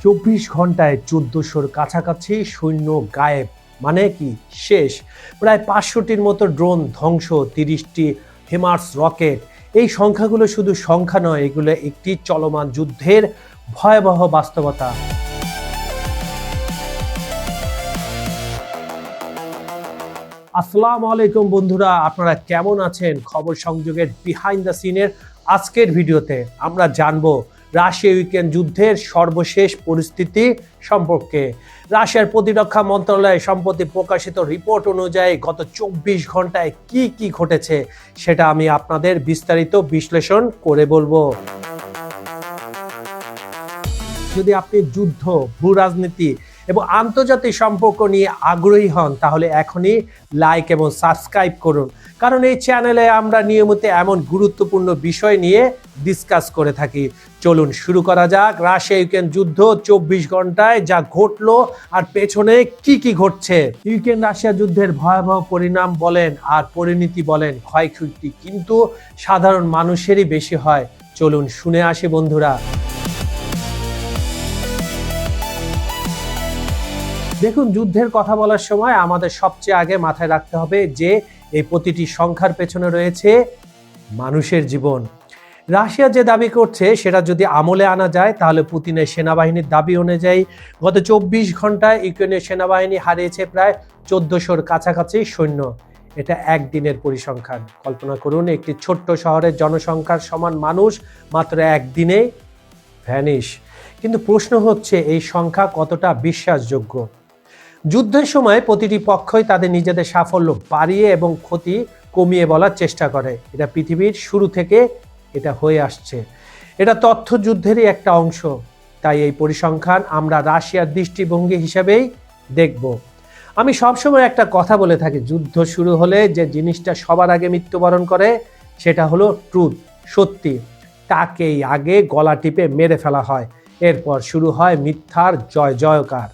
24 ঘন্টায় 1400-র কাছাকাছি সৈন্য গায়েব, মানে কি শেষ। প্রায় 500টির মতো ড্রোন ধ্বংস, 30টি হেমার্স রকেট। এই সংখ্যাগুলো শুধু সংখ্যা নয়, এগুলো একটি চলমান যুদ্ধের ভয়াবহ বাস্তবতা। আসসালামু আলাইকুম বন্ধুরা, আপনারা কেমন আছেন? খবর সংযোগের বিহাইন্ড দ্য সিনের আজকের ভিডিওতে আমরা জানবো রাশিয়া ইউক্রেন যুদ্ধের সর্বশেষ পরিস্থিতি সম্পর্কে। রাশিয়ার প্রতিরক্ষা মন্ত্রণালয় সম্প্রতি প্রকাশিত রিপোর্ট অনুযায়ী গত 24 ঘন্টায় কি ঘটেছে সেটা আমি আপনাদের বিস্তারিত বিশ্লেষণ করে বলবো। যদি আপনি যুদ্ধ, ভূ রাজনীতি এবং আন্তর্জাতিক সম্পর্ক নিয়ে আগ্রহী হন তাহলে এখনই লাইক এবং সাবস্ক্রাইব করুন, কারণ এই চ্যানেলে আমরা নিয়মিত এমন গুরুত্বপূর্ণ বিষয় নিয়ে ডিসকাস করে থাকি। চলুন শুরু করা যাক। রাশিয়া ইউক্রেন যুদ্ধ 24 ঘন্টায় যা ঘটলো আর পেছনে কি ঘটছে। ইউক্রেন রাশিয়া যুদ্ধের ভয়াবহ পরিণাম বলেন আর পরিণতি বলেন, ক্ষয়ক্ষতি কিন্তু সাধারণ মানুষেরই বেশি হয়। চলুন শুনে আসি বন্ধুরা। দেখুন, যুদ্ধের কথা বলার সময় আমাদের সবচেয়ে আগে মাথায় রাখতে হবে যে এই প্রতিটি সংখ্যার পেছনে রয়েছে মানুষের জীবন। রাশিয়া যে দাবি করছে সেটা যদি আমলে আনা যায় তাহলে পুতিনের সেনাবাহিনীর দাবি অনুযায়ী গত 24 ঘন্টায় ইউক্রেনের সেনাবাহিনী হারিয়েছে প্রায় 1400-র কাছাকাছি সৈন্য। এটা একদিনের পরিসংখ্যান। কল্পনা করুন, একটি ছোট্ট শহরের জনসংখ্যার সমান মানুষ মাত্র একদিনে ভ্যানিশ। কিন্তু প্রশ্ন হচ্ছে এই সংখ্যা কতটা বিশ্বাসযোগ্য? যুদ্ধের সময় প্রতিটি পক্ষই তাদের নিজেদের সাফল্য বাড়িয়ে এবং ক্ষতি কমিয়ে বলার চেষ্টা করে। এটা পৃথিবীর শুরু থেকে এটা হয়ে আসছে। এটা তথ্য যুদ্ধেরই একটা অংশ। তাই এই পরিসংখ্যান আমরা রাশিয়ার দৃষ্টিভঙ্গি হিসেবেই দেখব। আমি সবসময় একটা কথা বলে থাকি, যুদ্ধ শুরু হলে যে জিনিসটা সবার আগে মৃত্যুবরণ করে সেটা হলো ট্রুথ, সত্যি। তাকেই আগে গলা টিপে মেরে ফেলা হয়, এরপর শুরু হয় মিথ্যার জয়কার।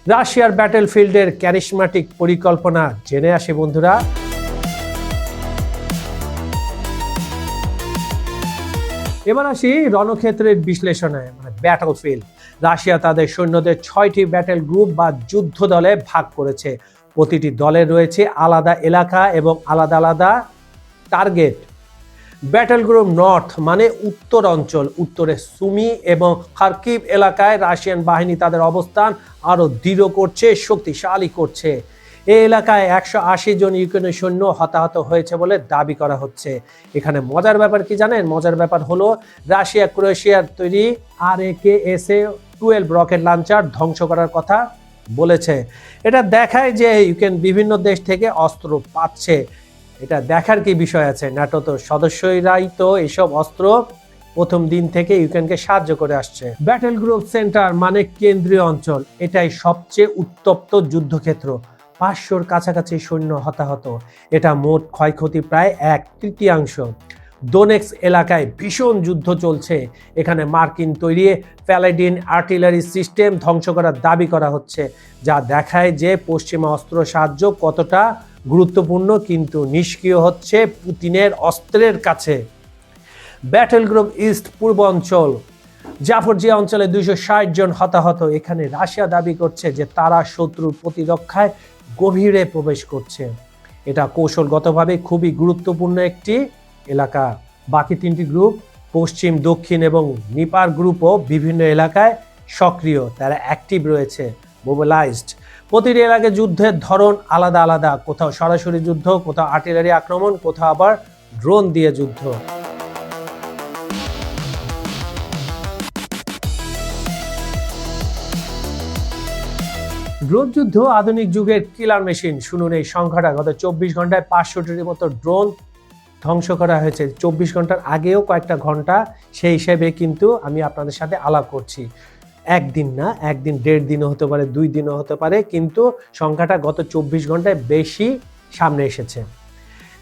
রাশিয়ার ব্যাটেলফিল্ডের ক্যারিশম্যাটিক পরিকল্পনা জেনে আসি বন্ধুরা। এবার আসি রণক্ষেত্রের বিশ্লেষণে, মানে ব্যাটেলফিল্ড। রাশিয়া তাদের সৈন্যদের 6টি ব্যাটেল গ্রুপ বা যুদ্ধ দলে ভাগ করেছে। প্রতিটি দলে রয়েছে আলাদা এলাকা এবং আলাদা টার্গেট। ব্যাটেল গ্রুপ নর্থ মানে উত্তর অঞ্চল। উত্তরে সুমি এবং খার্কিভ এলাকায় রাশিয়ান বাহিনী তাদের অবস্থান আরও দৃঢ় করছে, শক্তিশালী করছে। এই এলাকায় 180 জন ইউক্রেনের সৈন্য হতাহত হয়েছে বলে দাবি করা হচ্ছে। এখানে মজার ব্যাপার কি জানেন? মজার ব্যাপার হলো রাশিয়া ক্রোয়েশিয়ার তৈরি RAK-12 রকেট লঞ্চার ধ্বংস করার কথা বলেছে। এটা দেখায় যে ইউক্রেন বিভিন্ন দেশ থেকে অস্ত্র পাচ্ছে। এটা দেখার কি বিষয় আছে? ন্যাটো তো সদস্যরাই তো এসব অস্ত্র প্রথম দিন থেকে ইউক্রেনকে সাহায্য করে আসছে। ব্যাটেল গ্রুপ সেন্টার মানে কেন্দ্রীয় অঞ্চল। এটাই সবচেয়ে উত্তপ্ত যুদ্ধক্ষেত্র। 500-র কাছাকাছি সৈন্য হতাহত। এটা মোট ক্ষয়ক্ষতি প্রায় 1/3। ডোনেক্স এলাকায় ভীষণ যুদ্ধ চলছে। এখানে মার্কিন তৈরি প্যালাডিন আর্টিলারি সিস্টেম ধ্বংস করার দাবি করা হচ্ছে, যা দেখায় যে পশ্চিমা অস্ত্র সাহায্য কতটা গুরুত্বপূর্ণ কিন্তু নিষ্ক্রিয় হচ্ছে পুতিনের অস্ত্রের কাছে। ব্যাটেল গ্রুপ ইস্ট পূর্ব অঞ্চল, জাফরজিয়া অঞ্চলে 260 জন হতাহত। এখানে রাশিয়া দাবি করছে যে তারা শত্রুর প্রতিরক্ষায় গভীরে প্রবেশ করছে। এটা কৌশলগতভাবে খুবই গুরুত্বপূর্ণ একটি এলাকা। বাকি 3টি গ্রুপ, পশ্চিম, দক্ষিণ এবং নিপার গ্রুপও বিভিন্ন এলাকায় সক্রিয়। তারা অ্যাক্টিভ রয়েছে, মোবিলাইজড। প্রতিটি এলাকায় যুদ্ধের ধরন আলাদা। কোথাও সরাসরি যুদ্ধ, কোথাও আর্টিলারি আক্রমণ, কোথাও আবার ড্রোন দিয়ে যুদ্ধ। ড্রোন যুদ্ধ আধুনিক যুগের কিলার মেশিন। শুনুন এই সংখ্যাটা, গত 24 ঘন্টায় 500টির মতো ড্রোন ধ্বংস করা হয়েছে। 24 ঘন্টার আগেও কয়েকটা ঘন্টা, সেই হিসেবে কিন্তু আমি আপনাদের সাথে আলাপ করছি। একদিন না, একদিন, 1.5 দিনও হতে পারে, 2 দিনও হতে পারে, কিন্তু সংখ্যাটা গত 24 ঘন্টায় বেশি সামনে এসেছে।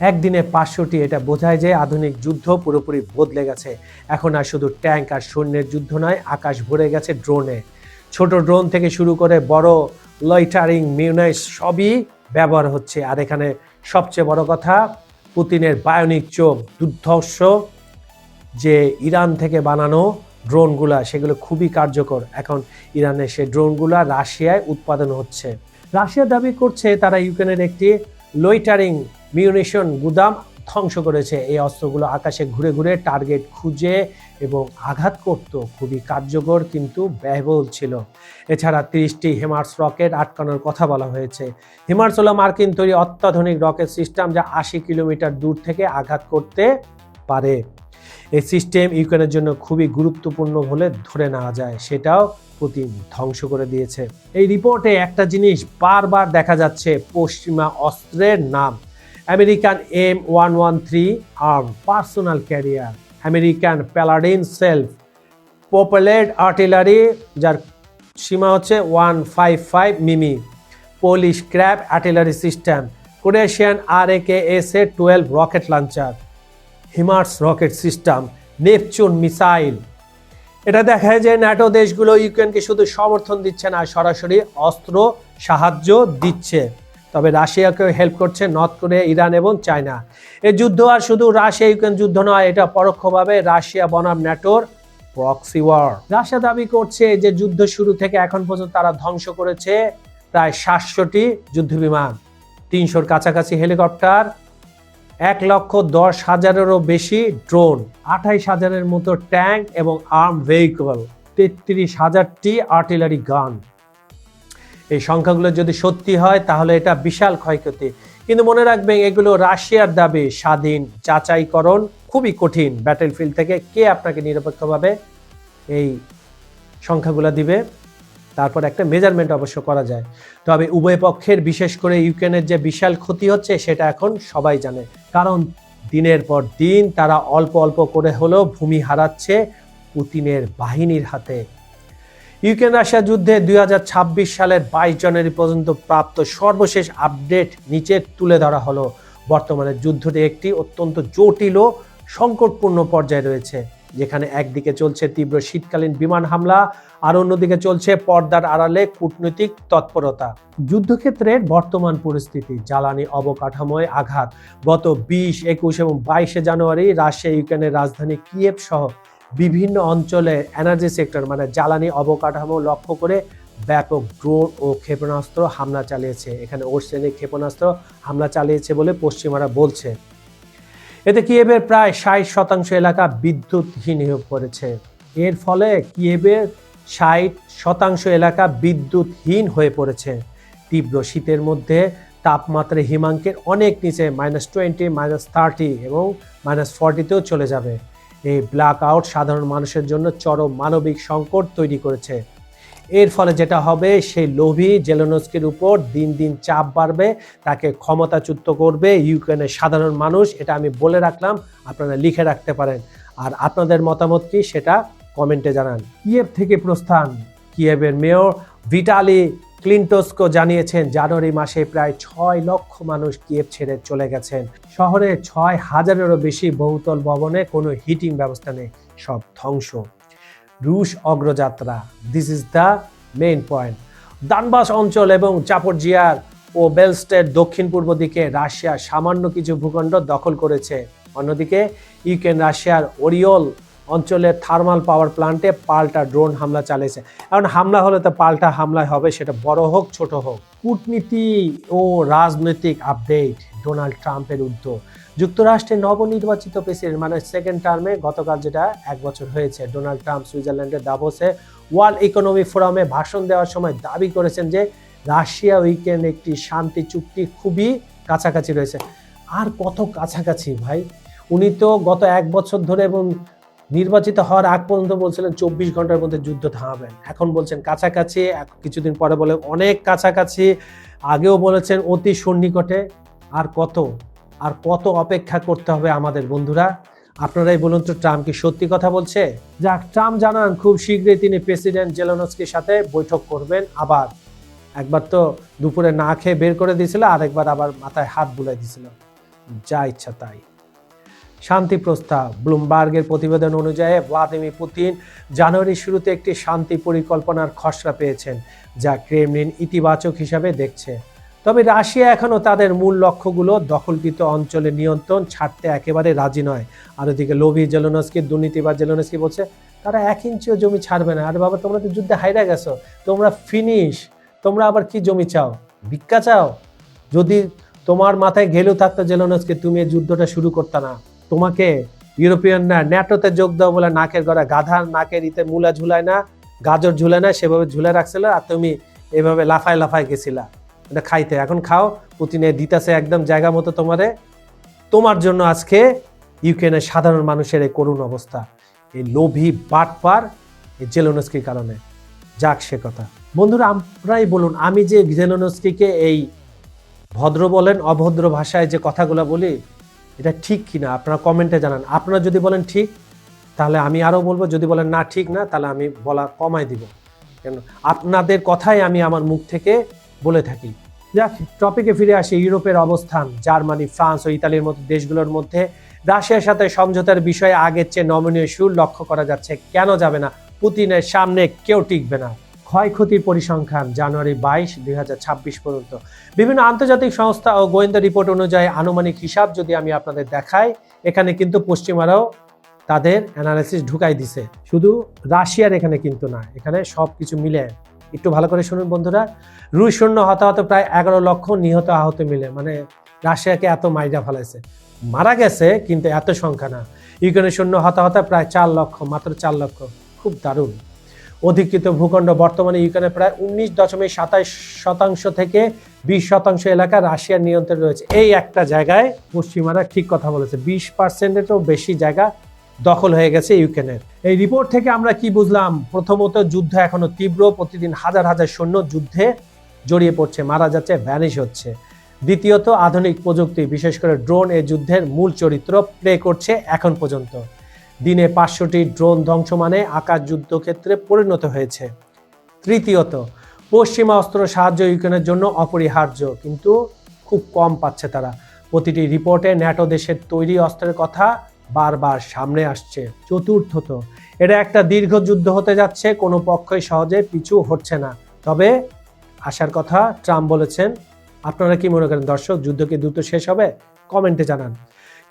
একদিনে 500টি, এটা বোঝায় যে আধুনিক যুদ্ধ পুরোপুরি বদলে গেছে। এখন আর শুধু ট্যাঙ্ক আর সৈন্যের যুদ্ধ নয়, আকাশ ভরে গেছে ড্রোনে। ছোট ড্রোন থেকে শুরু করে বড় লয়টারিং মিউনাইস সবই ব্যবহার হচ্ছে। আর এখানে সবচেয়ে বড় কথা, পুতিনের বায়োনিক চোখ, দুর্ধর্ষ যে ইরান থেকে বানানো ড্রোনগুলা সেগুলো খুবই কার্যকর। এখন ইরানের সেই ড্রোনগুলা রাশিয়ায় উৎপাদন হচ্ছে। রাশিয়া দাবি করছে তারা ইউক্রেনের একটি লইটারিং মিউনিশন গুদাম ধ্বংস করেছে। এই অস্ত্রগুলো আকাশে ঘুরে ঘুরে টার্গেট খুঁজে এবং আঘাত করত, খুবই কার্যকর কিন্তু ব্যয়বহুল ছিল। এছাড়া 30টি হিমার্স রকেট আটকানোর কথা বলা হয়েছে। হিমার্স হলো মার্কিন তৈরি অত্যাধুনিক রকেট সিস্টেম যা 80 কিলোমিটার দূর থেকে আঘাত করতে পারে। এই সিস্টেম ইউক্রেনের জন্য খুবই গুরুত্বপূর্ণ বলে ধরে নেওয়া যায়, সেটাও পুতিন ধ্বংস করে দিয়েছে। এই রিপোর্টে একটা জিনিস বারবার দেখা যাচ্ছে, পশ্চিমা অস্ত্রের নাম। American M113 arm personnel carrier, American Paladin self propelled artillery যার সীমা হচ্ছে 155 মিমি, Polish Krab artillery system, Croatian RAKS-12 rocket launcher, HIMARS rocket system, Neptune missile. এটা দেখায় যে ন্যাটো দেশগুলো ইউক্রেনকে শুধু সমর্থন দিচ্ছে না, সরাসরি অস্ত্র সাহায্য দিচ্ছে। তবে রাশিয়াকেও হেল্প করছে নর্থ কোরিয়া, ইরান এবং চায়না। এই যুদ্ধ আর শুধু রাশিয়া ইউক্রেন যুদ্ধ নয়, এটা পরোক্ষভাবে রাশিয়া বনাম ন্যাটোর প্রক্সি ওয়ার। রাশিয়া দাবি করছে যে যুদ্ধ শুরু থেকে এখন পর্যন্ত তারা ধ্বংস করেছে প্রায় 700টি যুদ্ধবিমান, 300-র কাছাকাছি হেলিকপ্টার, 1,10,000-এরও বেশি ড্রোন, 28,000-এর মতো ট্যাঙ্ক এবং আর্ম ভেহিকল, 33,000টি আর্টিলারি গান। এই সংখ্যাগুলো যদি সত্যি হয় তাহলে এটা বিশাল ক্ষয়ক্ষতি। কিন্তু মনে রাখবেন এগুলো রাশিয়ার দাবি, স্বাধীন যাচাইকরণ খুবই কঠিন। ব্যাটেলফিল্ড থেকে কে আপনাকে নিরপেক্ষভাবে এই সংখ্যাগুলো দিবে? তারপর একটা মেজারমেন্ট অবশ্য করা যায়। তবে উভয় পক্ষের, বিশেষ করে ইউক্রেনের যে বিশাল ক্ষতি হচ্ছে সেটা এখন সবাই জানে, কারণ দিনের পর দিন তারা অল্প অল্প করে হলেও ভূমি হারাচ্ছে পুতিনের বাহিনীর হাতে। ইউক্রেন রাশিয়া যুদ্ধে 2026 সালের 22 জানুয়ারি পর্যন্ত প্রাপ্ত সর্বশেষ আপডেট নিচে তুলে ধরা হলো। বর্তমানে যুদ্ধটি একটি অত্যন্ত জটিল ও সংকটপূর্ণ পর্যায়ে রয়েছে, যেখানে একদিকে চলছে তীব্র শীতকালীন বিমান হামলা আর অন্যদিকে চলছে পর্দার আড়ালে কূটনৈতিক তৎপরতা। যুদ্ধক্ষেত্রের বর্তমান পরিস্থিতি, জ্বালানি অবকাঠামোয় আঘাত। গত 20, 21 এবং 22 জানুয়ারি রাশিয়া ইউক্রেনের রাজধানী কিয়েভ সহ বিভিন্ন অঞ্চলে এনার্জি সেক্টর মানে জ্বালানি অবকাঠামো লক্ষ্য করে ব্যাপক ড্রোন ও ক্ষেপণাস্ত্র হামলা চালিয়েছে। এখানে ওর শ্রেণীর ক্ষেপণাস্ত্র হামলা চালিয়েছে বলে পশ্চিমারা বলছে। এতে কিয়েভের প্রায় 60% এলাকা বিদ্যুৎহীন হয়ে পড়েছে। এর ফলে কিয়েভের 60% এলাকা বিদ্যুৎহীন হয়ে পড়েছে। তীব্র শীতের মধ্যে তাপমাত্রা হিমাঙ্কের অনেক নিচে -20, -30 এবং -40তেও চলে যাবে। এই ব্ল্যাক আউট সাধারণ মানুষের জন্য চরম মানবিক সংকট তৈরি করেছে। এর ফলে যেটা হবে, সেই লোভী জেলেনস্কির উপর দিন দিন চাপ বাড়বে, তাকে ক্ষমতাচ্যুত করবে ইউক্রেনের সাধারণ মানুষ। এটা আমি বলে রাখলাম, আপনারা লিখে রাখতে পারেন। আর আপনাদের মতামত কি সেটা কমেন্টে জানান। কিয়েভ থেকে প্রস্থান। কিয়েভের মেয়র ভিটালি ক্লিন্টোস্কো জানিয়েছেন জানুয়ারি মাসে প্রায় 6 লক্ষ মানুষ কিয়েভ ছেড়ে চলে গেছেন। শহরে 6,000-এরও বেশি বহুতল ভবনে কোনো হিটিং ব্যবস্থা নেই, সব ধ্বংস। রুশ অগ্রযাত্রা, this is the main point. Donbas অঞ্চল এবং জাপোরজিয়ার ও বেলস্টের দক্ষিণ পূর্ব দিকে রাশিয়া সামান্য কিছু ভূখণ্ড দখল করেছে। অন্যদিকে ইউক্রেন রাশিয়ার ওরিওল অঞ্চলের থার্মাল পাওয়ার প্ল্যান্টে পাল্টা ড্রোন হামলা চালিয়েছে। এখন হামলা হলে তো পাল্টা হামলা হবে, সেটা বড় হোক ছোট হোক। কূটনীতি ও রাজনৈতিক আপডেট। ডোনাল্ড ট্রাম্পের উদ্যোগ। যুক্তরাষ্ট্রের নবনির্বাচিত প্রেসিডেন্ট মানে সেকেন্ড টার্মে গতকাল যেটা 1 বছর হয়েছে, ডোনাল্ড ট্রাম্প সুইজারল্যান্ডের দাভোসে ওয়ার্ল্ড ইকোনমিক ফোরামে ভাষণ দেওয়ার সময় দাবি করেছেন যে রাশিয়া ইউক্রেন একটি শান্তি চুক্তি খুবই কাছাকাছি রয়েছে। আর কত কাছাকাছি ভাই? উনি তো গত 1 বছর ধরে এবং নির্বাচিত হওয়ার আগ পর্যন্ত বলছিলেন 24 ঘন্টার মধ্যে যুদ্ধ থামাবেন, এখন বলছেন কাছাকাছি, কিছুদিন পরে বলে অনেক কাছাকাছি, আগেও বলেছেন অতি সন্নিকটে। আর কত অপেক্ষা করতে হবে আমাদের বন্ধুরা? আপনারাই বলুন তো, ট্রাম্প কি সত্যি কথা বলছে? যাক, ট্রাম্প জানান খুব শীঘ্রই তিনি প্রেসিডেন্ট জেলেনস্কির সাথে বৈঠক করবেন। আবার একবার তো দুপুরে না খেয়ে বের করে দিয়েছিল, আরেকবার আবার মাথায় হাত বুলাই দিয়েছিল, যা ইচ্ছা তাই। শান্তি প্রস্তাব। ব্লুমবার্গের প্রতিবেদন অনুযায়ী ভ্লাদিমির পুতিন জানুয়ারির শুরুতে একটি শান্তি পরিকল্পনার খসড়া পেয়েছেন, যা ক্রেমলিন ইতিবাচক হিসাবে দেখছে। তবে রাশিয়া এখনও তাদের মূল লক্ষ্যগুলো দখলকৃত অঞ্চলের নিয়ন্ত্রণ ছাড়তে একেবারে রাজি নয়। আর ওদিকে লোভী জেলেনস্কি, দুর্নীতিবাদ জেলেনস্কি বলছে তারা 1 ইঞ্চিও জমি ছাড়বে না। আরে বাবা, তোমরা তো যুদ্ধে হাইরা গেছো, তোমরা ফিনিশ, তোমরা আবার কি জমি চাও? ভিক্ষা চাও? যদি তোমার মাথায় ঘেলু থাকতো জেলেনস্কি, তুমি এই যুদ্ধটা শুরু করতে না। তোমাকে ইউরোপিয়ানরা ন্যাটোতে যোগ দাও বলে নাকের গড়া গাধার নাকের ইতে মূলা ঝুলায় না, গাজর ঝুলায় না, সেভাবে ঝুলে রাখছিল, আর তুমি এভাবে লাফায় লাফায় গেছিলা এটা খাইতে। এখন খাও, পুতিনে দিতেছে একদম জায়গা মতো তোমারে। তোমার জন্য আজকে ইউক্রেনের সাধারণ মানুষের এই করুণ অবস্থা, এই লোভী বাটপার এই জেলেনস্কির কারণে। যাক সে কথা। বন্ধুরা, আপনারাই বলুন, আমি যে জেলেনস্কিকে এই ভদ্র বলেন অভদ্র ভাষায় যে কথাগুলো বলি, এটা ঠিক কিনা আপনারা কমেন্টে জানান। আপনারা যদি বলেন ঠিক, তাহলে আমি আরও বলবো, যদি বলেন না ঠিক না, তাহলে আমি বলা কমাই দিব। কেন আপনাদের কথাই আমি আমার মুখ থেকে বলে থাকি। যাক, টপিকে ফিরে আসি। ইউরোপের অবস্থান, জার্মানি, ফ্রান্স ও ইতালির মতো দেশগুলোর মধ্যে রাশিয়ার সাথে সমঝোতার বিষয়ে আগের চেয়ে নমনীয় সুর লক্ষ্য করা যাচ্ছে। কেন যাবে না? পুতিনের সামনে কেউ টিকবে না। ক্ষয়ক্ষতির পরিসংখ্যান জানুয়ারি 22, 2026 পর্যন্ত বিভিন্ন আন্তর্জাতিক সংস্থা ও গোয়েন্দা রিপোর্ট অনুযায়ী আনুমানিক হিসাব যদি আমি আপনাদের দেখাই, এখানে কিন্তু পশ্চিমারাও তাদের অ্যানালাইসিস ঢুকাই দিছে। শুধু রাশিয়ার এখানে কিন্তু না, এখানে সব কিছু মিলে। একটু ভালো করে শুনুন বন্ধুরা। রুশ সৈন্য হতাহত প্রায় 11 লক্ষ, নিহত আহত মিলে। মানে রাশিয়াকে এত মাইরা ফেলাইছে, মারা গেছে কিন্তু এত সংখ্যা না। ইউক্রেনের সৈন্য হতাহত প্রায় 4 লক্ষ, মাত্র 4 লক্ষ। খুব দারুণ। অধিকৃত ভূখণ্ড বর্তমানে ইউক্রেনের প্রায় 19.27% থেকে 20% এলাকা রাশিয়ার নিয়ন্ত্রণে রয়েছে। এই একটা জায়গায় পশ্চিমারা ঠিক কথা বলেছে, 20%-এরও বেশি জায়গা দখল হয়ে গেছে ইউক্রেনের। এই রিপোর্ট থেকে আমরা কি বুঝলাম? প্রথমত, যুদ্ধ এখনো তীব্র, প্রতিদিন হাজার হাজার সৈন্য যুদ্ধে জড়িয়ে পড়ছে, মারা যাচ্ছে, ভ্যানিশ হচ্ছে। দ্বিতীয়ত, আধুনিক প্রযুক্তি, বিশেষ করে ড্রোন এই যুদ্ধের মূল চরিত্র প্লে করছে এখন পর্যন্ত। দিনে 500টি ড্রোন ধ্বংস মানে আকাশ যুদ্ধক্ষেত্রে পরিণত হয়েছে। তৃতীয়ত, পশ্চিমা অস্ত্র সাহায্য ইউক্রেনের জন্য অপরিহার্য, কিন্তু খুব কম পাচ্ছে তারা। প্রতিটি রিপোর্টে ন্যাটো দেশের তৈরি অস্ত্রের কথা বারবার সামনে আসছে। চতুর্থত, এটা একটা দীর্ঘ যুদ্ধ হতে যাচ্ছে, কোনো পক্ষই সহজে পিছু হটছে না। তবে আশার কথা ট্রাম্প বলেছেন। আপনারা কি মনে করেন দর্শক? যুদ্ধ কি দ্রুত শেষ হবে? কমেন্টে জানান।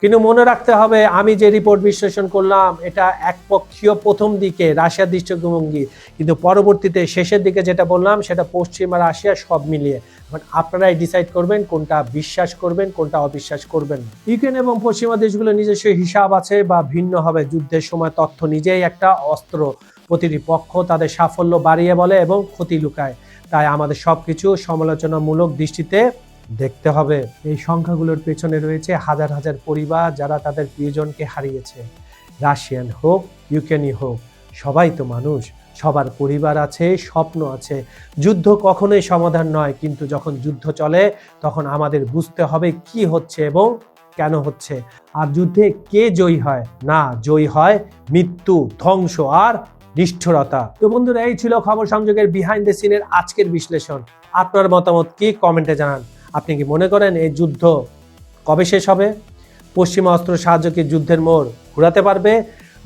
কিন্তু মনে রাখতে হবে, আমি যে রিপোর্ট বিশ্লেষণ করলাম এটা একপক্ষীয় প্রথম দিকে রাশিয়ার দৃষ্টিভঙ্গি, কিন্তু পরবর্তীতে শেষের দিকে যেটা বললাম সেটা পশ্চিম আর রাশিয়া সব মিলিয়ে। আপনারাই ডিসাইড করবেন কোনটা বিশ্বাস করবেন, কোনটা অবিশ্বাস করবেন। ইউক্রেন এবং পশ্চিমা দেশগুলো নিজস্ব হিসাব আছে বা ভিন্ন হবে। যুদ্ধের সময় তথ্য নিজেই একটা অস্ত্র, প্রতিটি পক্ষ তাদের সাফল্য বাড়িয়ে বলে এবং ক্ষতি লুকায়। তাই আমাদের সবকিছু সমালোচনামূলক দৃষ্টিতে দেখতে হবে। এই সংখ্যাগুলোর পেছনে রয়েছে হাজার হাজার পরিবার যারা তাদের প্রিয়জনকে হারিয়েছে। রাশিয়ান হোক, ইউক্রেনি হোক, সবাই তো মানুষ, সবার পরিবার আছে, স্বপ্ন আছে। যুদ্ধ কখনোই সমাধান নয়, কিন্তু যখন যুদ্ধ চলে তখন আমাদের বুঝতে হবে কি হচ্ছে এবং কেন হচ্ছে। আর যুদ্ধে কে জয়ী হয়? না, জয়ী হয় মৃত্যু, ধ্বংস আর নিষ্ঠুরতা। তো বন্ধুরা, এই ছিল খবর সংযোগের বিহাইন্ড দ্য সিনের আজকের বিশ্লেষণ। আপনার মতামত কি? কমেন্টে জানান। আপনি কি মনে করেন এই যুদ্ধ কবে শেষ হবে? পশ্চিমা অস্ত্র সাহায্য কি যুদ্ধের মোড় ঘোরাতে পারবে?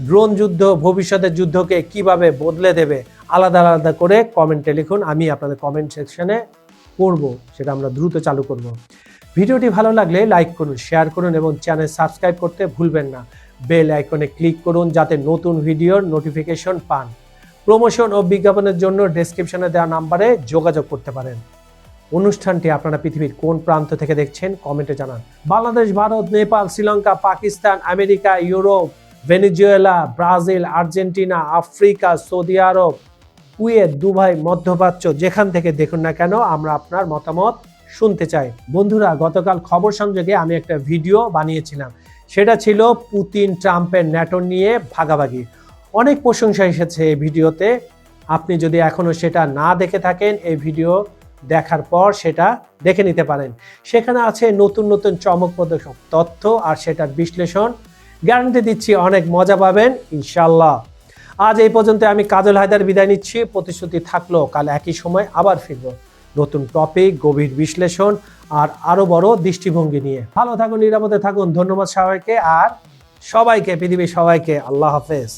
ড্রোন যুদ্ধ ভবিষ্যতের যুদ্ধকে কিভাবে বদলে দেবে? আলাদা আলাদা করে কমেন্টে লিখুন, আমি আপনাদের কমেন্ট সেকশনে পড়ব, সেটা আমরা দ্রুত চালু করব। ভিডিওটি ভালো লাগলে লাইক করুন, শেয়ার করুন এবং চ্যানেল সাবস্ক্রাইব করতে ভুলবেন না। বেল আইকনে ক্লিক করুন যাতে নতুন ভিডিওর নোটিফিকেশন পান। প্রমোশন ও বিজ্ঞাপনের জন্য ডেসক্রিপশনে দেওয়া নাম্বারে যোগাযোগ করতে পারেন। অনুষ্ঠানটি আপনারা পৃথিবীর কোন প্রান্ত থেকে দেখছেন কমেন্টে জানান। Bangladesh, Bharat, Nepal, Sri Lanka, Pakistan, America, Europe, Venezuela, Brazil, Argentina, Africa, Saudi Arab, Kuwait, Dubai, মধ্যপ্রাচ্য, যেখান থেকে দেখুন না কেন আমরা আপনার মতামত শুনতে চাই। বন্ধুরা, গতকাল খবর সংযোগে আমি একটা ভিডিও বানিয়েছিলাম, সেটা ছিল পুতিন ট্রাম্পের ন্যাটো নিয়ে ভাগাভাগি। অনেক প্রশংসা এসেছে এই ভিডিওতে। আপনি যদি এখনো সেটা না দেখে থাকেন, এই ভিডিও দেখার পর সেটা দেখে নিতে পারেন। সেখানে আছে নতুন নতুন চমকপ্রদ তথ্য আর সেটার বিশ্লেষণ। গ্যারান্টি দিচ্ছি অনেক মজা পাবেন ইনশাল্লাহ। আজ এই পর্যন্ত আমি কাজল হায়দার বিদায় নিচ্ছি। প্রতিশ্রুতি থাকলো কাল একই সময় আবার ফিরব নতুন টপিক, গভীর বিশ্লেষণ আর আরো বড় দৃষ্টিভঙ্গি নিয়ে। ভালো থাকুন, নিরাপদে থাকুন। ধন্যবাদ সবাইকে, আর সবাইকে, পৃথিবীর সবাইকে আল্লাহ হাফেজ।